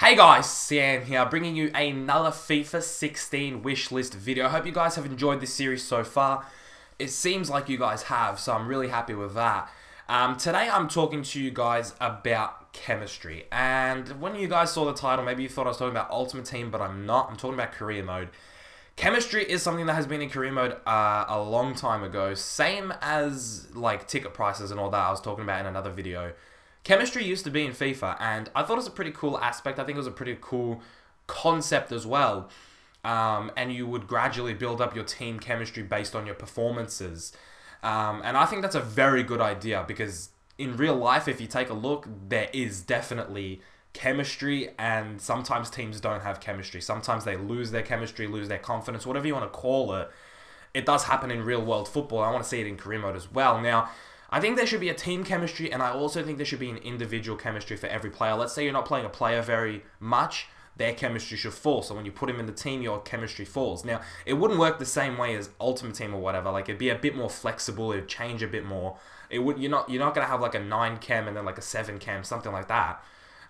Hey guys, Sam here, bringing you another FIFA 16 wishlist video. I hope you guys have enjoyed this series so far. It seems like you guys have, so I'm really happy with that. Today I'm talking to you guys about chemistry. And when you guys saw the title, maybe you thought I was talking about Ultimate Team, but I'm not. I'm talking about career mode. Chemistry is something that has been in career mode a long time ago. Same as like ticket prices and all that I was talking about in another video. Chemistry used to be in FIFA, and I thought it was a pretty cool aspect. I think it was a pretty cool concept as well. And you would gradually build up your team chemistry based on your performances. And I think that's a very good idea because in real life, if you take a look, there is definitely chemistry, and sometimes teams don't have chemistry. Sometimes they lose their chemistry, lose their confidence, whatever you want to call it. It does happen in real world football. I want to see it in career mode as well. Now, I think there should be a team chemistry, and I also think there should be an individual chemistry for every player. Let's say you're not playing a player very much, their chemistry should fall. So when you put him in the team, your chemistry falls. Now, it wouldn't work the same way as Ultimate Team or whatever. Like, it'd be a bit more flexible. It'd change a bit more. You're not gonna have like a 9 chem and then like a 7 chem, something like that.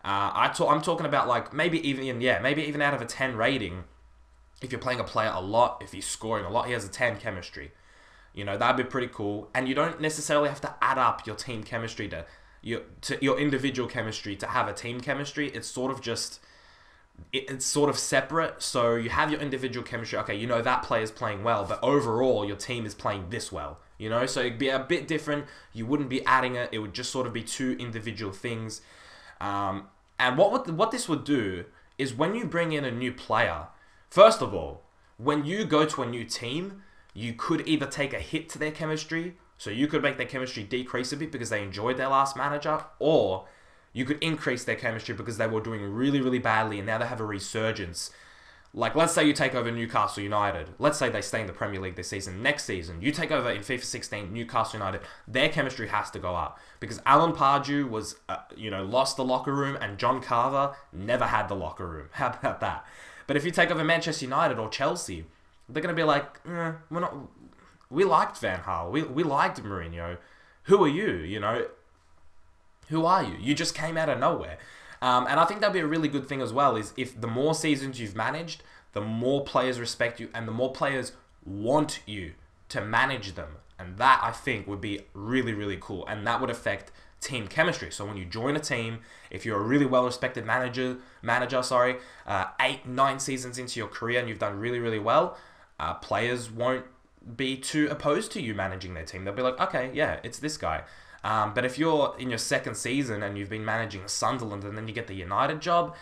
I'm talking about like maybe even out of a 10 rating, if you're playing a player a lot, if he's scoring a lot, he has a 10 chemistry. You know, that'd be pretty cool. And you don't necessarily have to add up your team chemistry to your individual chemistry to have a team chemistry. It's sort of just, it's sort of separate. So you have your individual chemistry. Okay, you know that player's playing well, but overall your team is playing this well. You know, so it'd be a bit different. You wouldn't be adding it. It would just sort of be two individual things. And what this would do is when you bring in a new player, first of all, when you go to a new team, you could either take a hit to their chemistry, so you could make their chemistry decrease a bit because they enjoyed their last manager, or you could increase their chemistry because they were doing really, really badly and now they have a resurgence. Like, let's say you take over Newcastle United. Let's say they stay in the Premier League this season. Next season, you take over in FIFA 16 Newcastle United. Their chemistry has to go up because Alan Pardew was, lost the locker room, and John Carver never had the locker room. How about that? But if you take over Manchester United or Chelsea, they're going to be like, we liked Van Gaal. We liked Mourinho. Who are you? You know, who are you? You just came out of nowhere. And I think that'd be a really good thing as well, is if the more seasons you've managed, the more players respect you and the more players want you to manage them. And that, I think, would be really, really cool. And that would affect team chemistry. So when you join a team, if you're a really well-respected manager, 8, 9 seasons into your career and you've done really, really well, players won't be too opposed to you managing their team. They'll be like, okay, yeah, it's this guy. But if you're in your second season and you've been managing Sunderland and then you get the United job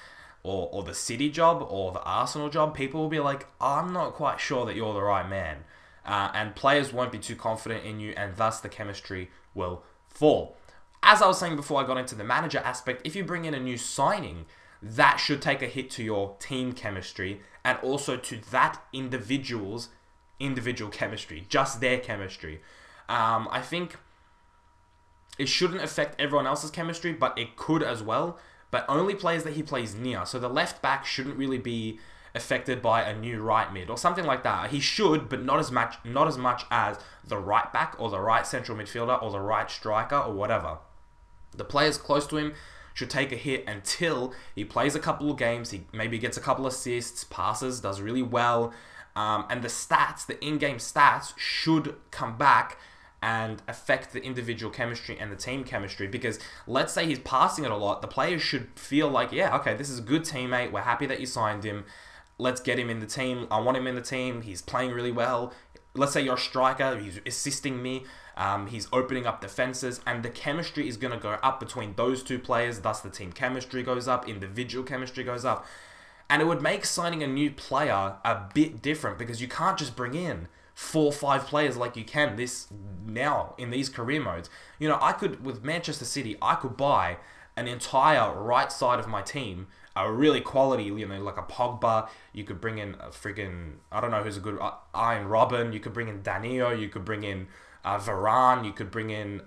or the City job or the Arsenal job, people will be like, I'm not quite sure that you're the right man. And players won't be too confident in you, and thus the chemistry will fall. As I was saying before I got into the manager aspect, if you bring in a new signing, that should take a hit to your team chemistry and also to that individual's individual chemistry, just their chemistry. I think it shouldn't affect everyone else's chemistry, but it could as well. But only players that he plays near. So the left back shouldn't really be affected by a new right mid or something like that. He should, but not as much as the right back or the right central midfielder or the right striker or whatever. The players close to him should take a hit until he plays a couple of games, he maybe gets a couple assists, passes, does really well, and the stats, the in-game stats, should come back and affect the individual chemistry and the team chemistry. Because let's say he's passing it a lot, the players should feel like, yeah, okay, this is a good teammate, we're happy that you signed him, let's get him in the team, I want him in the team, he's playing really well. Let's say you're a striker, he's assisting me, he's opening up defenses, and the chemistry is going to go up between those two players, thus the team chemistry goes up, individual chemistry goes up. And it would make signing a new player a bit different because you can't just bring in 4 or 5 players like you can now in these career modes. You know, I could, with Manchester City, I could buy an entire right side of my team, a really quality, like a Pogba. You could bring in a friggin', I don't know who's a good, Iron Robin. You could bring in Danilo. You could bring in Varane. You could bring in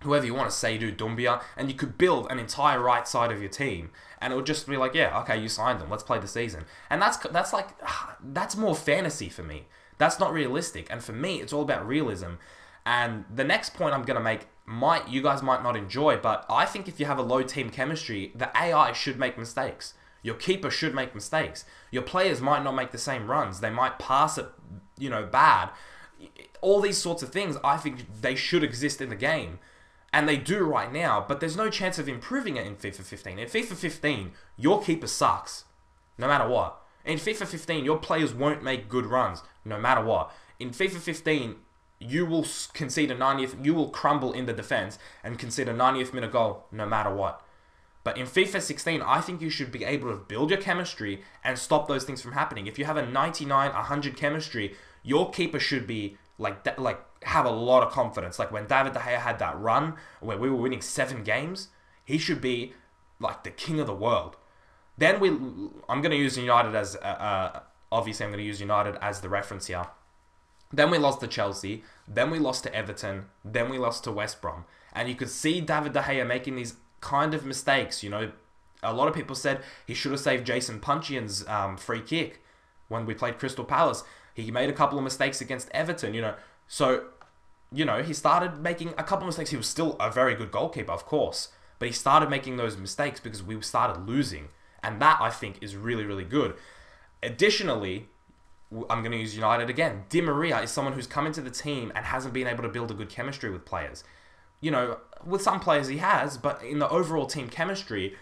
whoever you want to say, Dumbia, and you could build an entire right side of your team, and it would just be like, yeah, okay, you signed them, let's play the season. And that's more fantasy for me. That's not realistic, and for me, it's all about realism. And the next point I'm going to make, you guys might not enjoy, but I think if you have a low team chemistry, the AI should make mistakes. Your keeper should make mistakes. Your players might not make the same runs. They might pass it, bad. All these sorts of things, I think they should exist in the game. And they do right now, but there's no chance of improving it in FIFA 15. In FIFA 15, your keeper sucks, no matter what. In FIFA 15, your players won't make good runs, no matter what. In FIFA 15, you will concede a 90th, you will crumble in the defense and concede a 90th minute goal, no matter what. But in FIFA 16, I think you should be able to build your chemistry and stop those things from happening. If you have a 99, 100 chemistry, your keeper should be have a lot of confidence. Like when David De Gea had that run where we were winning 7 games, he should be like the king of the world. Then I'm going to use United as obviously I'm going to use United as the reference here. Then we lost to Chelsea, then we lost to Everton, then we lost to West Brom, and you could see David De Gea making these kind of mistakes. A lot of people said he should have saved Jason Puncheon's free kick when we played Crystal Palace. He made a couple of mistakes against Everton, So, he started making a couple of mistakes. He was still a very good goalkeeper, of course. But he started making those mistakes because we started losing. And that, I think, is really, really good. Additionally, I'm going to use United again. Di Maria is someone who's come into the team and hasn't been able to build a good chemistry with players. With some players he has, but in the overall team chemistry,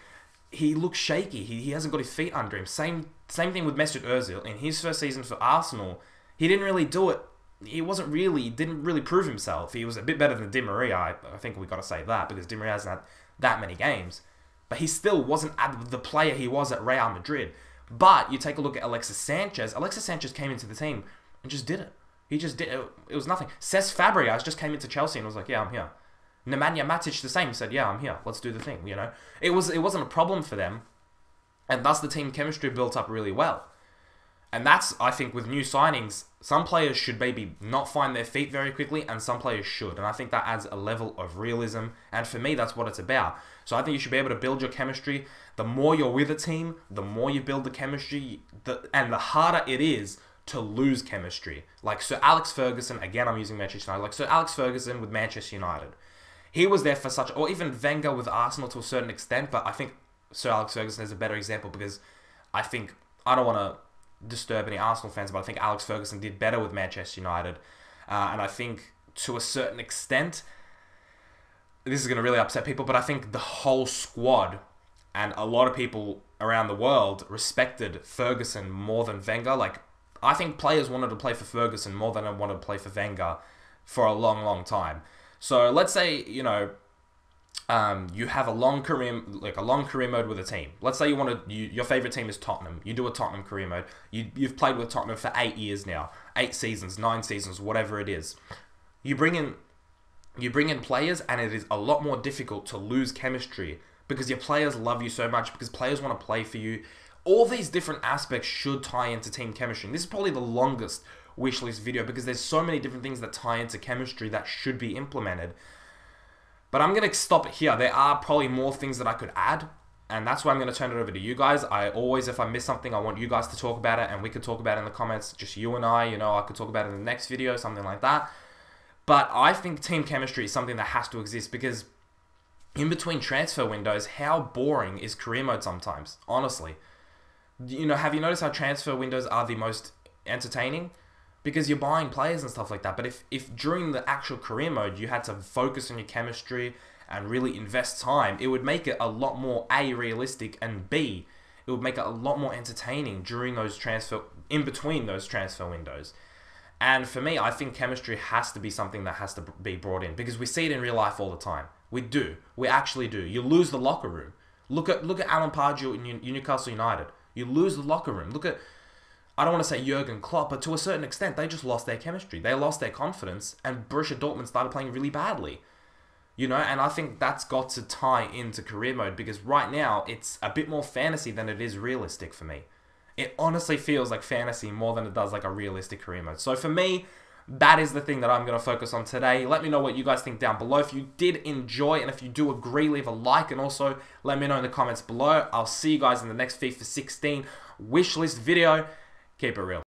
he looks shaky. He hasn't got his feet under him. Same thing with Mesut Ozil. In his first season for Arsenal, he didn't really do it. He didn't really prove himself. He was a bit better than Di Maria. I think we got to say that because Di Maria hasn't had that many games. But he still wasn't the player he was at Real Madrid. But you take a look at Alexis Sanchez. Alexis Sanchez came into the team and just did it. He just did it. It was nothing. Cesc Fabregas just came into Chelsea and was like, yeah, I'm here. Nemanja Matic the same. He said, yeah, I'm here. Let's do the thing, It wasn't a problem for them. And thus the team chemistry built up really well. And that's, I think, with new signings, some players should maybe not find their feet very quickly, and some players should. And I think that adds a level of realism. And for me, that's what it's about. So I think you should be able to build your chemistry. The more you're with a team, the more you build the chemistry, and the harder it is to lose chemistry. Like Sir Alex Ferguson, again, I'm using Manchester United. Like Sir Alex Ferguson with Manchester United. He was there for or even Wenger with Arsenal to a certain extent, but I think Sir Alex Ferguson is a better example because I don't want to disturb any Arsenal fans, but I think Alex Ferguson did better with Manchester United. And I think to a certain extent, this is going to really upset people, but I think the whole squad and a lot of people around the world respected Ferguson more than Wenger. Like, I think players wanted to play for Ferguson more than they wanted to play for Wenger for a long, long time. So let's say, you have a long career mode with a team. Let's say your favorite team is Tottenham. You do a Tottenham career mode. You've played with Tottenham for 8 years now, 8 seasons, 9 seasons, whatever it is. You bring in players, and it is a lot more difficult to lose chemistry because your players love you so much, because players want to play for you. All these different aspects should tie into team chemistry. And this is probably the longest wishlist video because there's so many different things that tie into chemistry that should be implemented. But I'm going to stop it here. There are probably more things that I could add, and that's why I'm going to turn it over to you guys. If I miss something, I want you guys to talk about it, and we could talk about it in the comments, just you and I could talk about it in the next video, something like that. But I think team chemistry is something that has to exist because in between transfer windows, how boring is career mode sometimes, honestly. Have you noticed how transfer windows are the most entertaining? Because you're buying players and stuff like that. But if during the actual career mode you had to focus on your chemistry and really invest time, it would make it a lot more A, realistic, and B, it would make it a lot more entertaining in between those transfer windows. And for me, I think chemistry has to be something that has to be brought in because we see it in real life all the time. We do. We actually do. You lose the locker room. Look at Alan Pardew in Newcastle United. You lose the locker room. I don't want to say Jurgen Klopp, but to a certain extent, they just lost their chemistry. They lost their confidence, and Borussia Dortmund started playing really badly. And I think that's got to tie into career mode because right now, it's a bit more fantasy than it is realistic for me. It honestly feels like fantasy more than it does like a realistic career mode. So for me, that is the thing that I'm going to focus on today. Let me know what you guys think down below. If you did enjoy, and if you do agree, leave a like, and also let me know in the comments below. I'll see you guys in the next FIFA 16 wishlist video. Keep it real.